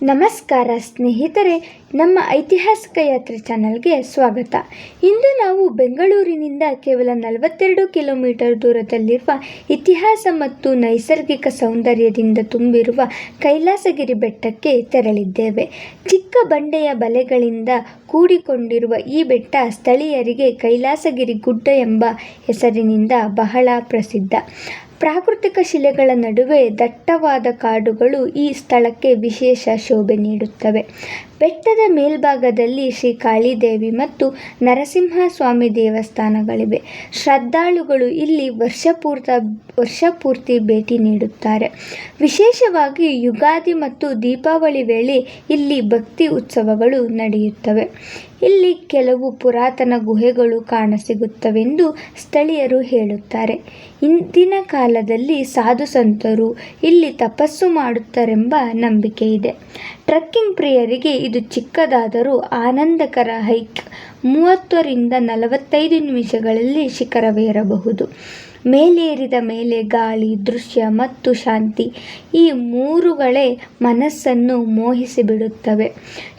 ನಮಸ್ಕಾರ ಸ್ನೇಹಿತರೆ, ನಮ್ಮ ಐತಿಹಾಸಿಕ ಯಾತ್ರೆ ಚಾನಲ್ಗೆ ಸ್ವಾಗತ. ಇಂದು ನಾವು ಬೆಂಗಳೂರಿನಿಂದ ಕೇವಲ 42 ಕಿಲೋಮೀಟರ್ ದೂರದಲ್ಲಿರುವ ಇತಿಹಾಸ ಮತ್ತು ನೈಸರ್ಗಿಕ ಸೌಂದರ್ಯದಿಂದ ತುಂಬಿರುವ ಕೈಲಾಸಗಿರಿ ಬೆಟ್ಟಕ್ಕೆ ತೆರಳಿದ್ದೇವೆ. ಚಿಕ್ಕ ಬಂಡೆಯ ಬಲೆಗಳಿಂದ ಕೂಡಿಕೊಂಡಿರುವ ಈ ಬೆಟ್ಟ ಸ್ಥಳೀಯರಿಗೆ ಕೈಲಾಸಗಿರಿ ಗುಡ್ಡ ಎಂಬ ಹೆಸರಿನಿಂದ ಬಹಳ ಪ್ರಸಿದ್ಧ. ಪ್ರಾಕೃತಿಕ ಶಿಲೆಗಳ ನಡುವೆ ದಟ್ಟವಾದ ಕಾಡುಗಳು ಈ ಸ್ಥಳಕ್ಕೆ ವಿಶೇಷ ಶೋಭೆ ನೀಡುತ್ತವೆ. ಬೆಟ್ಟದ ಮೇಲ್ಭಾಗದಲ್ಲಿ ಶ್ರೀ ಕಾಳಿದೇವಿ ಮತ್ತು ನರಸಿಂಹಸ್ವಾಮಿ ದೇವಸ್ಥಾನಗಳಿವೆ. ಶ್ರದ್ಧಾಳುಗಳು ಇಲ್ಲಿ ವರ್ಷಪೂರ್ತಿ ಭೇಟಿ ನೀಡುತ್ತಾರೆ. ವಿಶೇಷವಾಗಿ ಯುಗಾದಿ ಮತ್ತು ದೀಪಾವಳಿ ವೇಳೆ ಇಲ್ಲಿ ಭಕ್ತಿ ಉತ್ಸವಗಳು ನಡೆಯುತ್ತವೆ. ಇಲ್ಲಿ ಕೆಲವು ಪುರಾತನ ಗುಹೆಗಳು ಕಾಣಸಿಗುತ್ತವೆಂದು ಸ್ಥಳೀಯರು ಹೇಳುತ್ತಾರೆ. ಇಂದಿನ ಕಾಲದಲ್ಲಿ ಸಾಧು ಸಂತರು ಇಲ್ಲಿ ತಪಸ್ಸು ಮಾಡುತ್ತಾರೆಂಬ ನಂಬಿಕೆ ಇದೆ. ಟ್ರೆಕ್ಕಿಂಗ್ ಪ್ರಿಯರಿಗೆ ಇದು ಚಿಕ್ಕದಾದರೂ ಆನಂದಕರ ಹೈಕ್. 30 ರಿಂದ 45 ನಿಮಿಷಗಳಲ್ಲಿ ಶಿಖರವೇರಬಹುದು. ಮೇಲೇರಿದ ಮೇಲೆ ಗಾಳಿ, ದೃಶ್ಯ ಮತ್ತು ಶಾಂತಿ ಈ ಮೂರುಗಳೇ ಮನಸ್ಸನ್ನು ಮೋಹಿಸಿಬಿಡುತ್ತವೆ.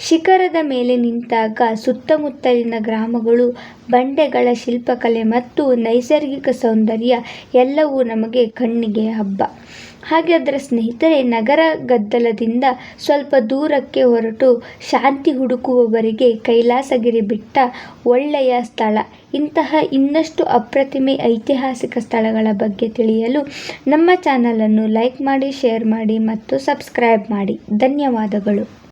ಶಿಖರದ ಮೇಲೆ ನಿಂತಾಗ ಸುತ್ತಮುತ್ತಲಿನ ಗ್ರಾಮಗಳು, ಬಂಡೆಗಳ ಶಿಲ್ಪಕಲೆ ಮತ್ತು ನೈಸರ್ಗಿಕ ಸೌಂದರ್ಯ ಎಲ್ಲವೂ ನಮಗೆ ಕಣ್ಣಿಗೆ ಹಬ್ಬ. ಹಾಗಾದರೆ ಸ್ನೇಹಿತರೆ, ನಗರ ಗದ್ದಲದಿಂದ ಸ್ವಲ್ಪ ದೂರಕ್ಕೆ ಹೊರಟು ಶಾಂತಿ ಹುಡುಕುವವರಿಗೆ ಕೈಲಾಸಗಿರಿ ಬೆಟ್ಟ ಒಳ್ಳೆಯ ಸ್ಥಳ. ಇಂತಹ ಇನ್ನಷ್ಟು ಅಪ್ರತಿಮ ಐತಿಹಾಸಿಕ ಸ್ಥಳಗಳ ಬಗ್ಗೆ ತಿಳಿಯಲು ನಮ್ಮ ಚಾನಲನ್ನು ಲೈಕ್ ಮಾಡಿ, ಶೇರ್ ಮಾಡಿ ಮತ್ತು ಸಬ್ಸ್ಕ್ರೈಬ್ ಮಾಡಿ. ಧನ್ಯವಾದಗಳು.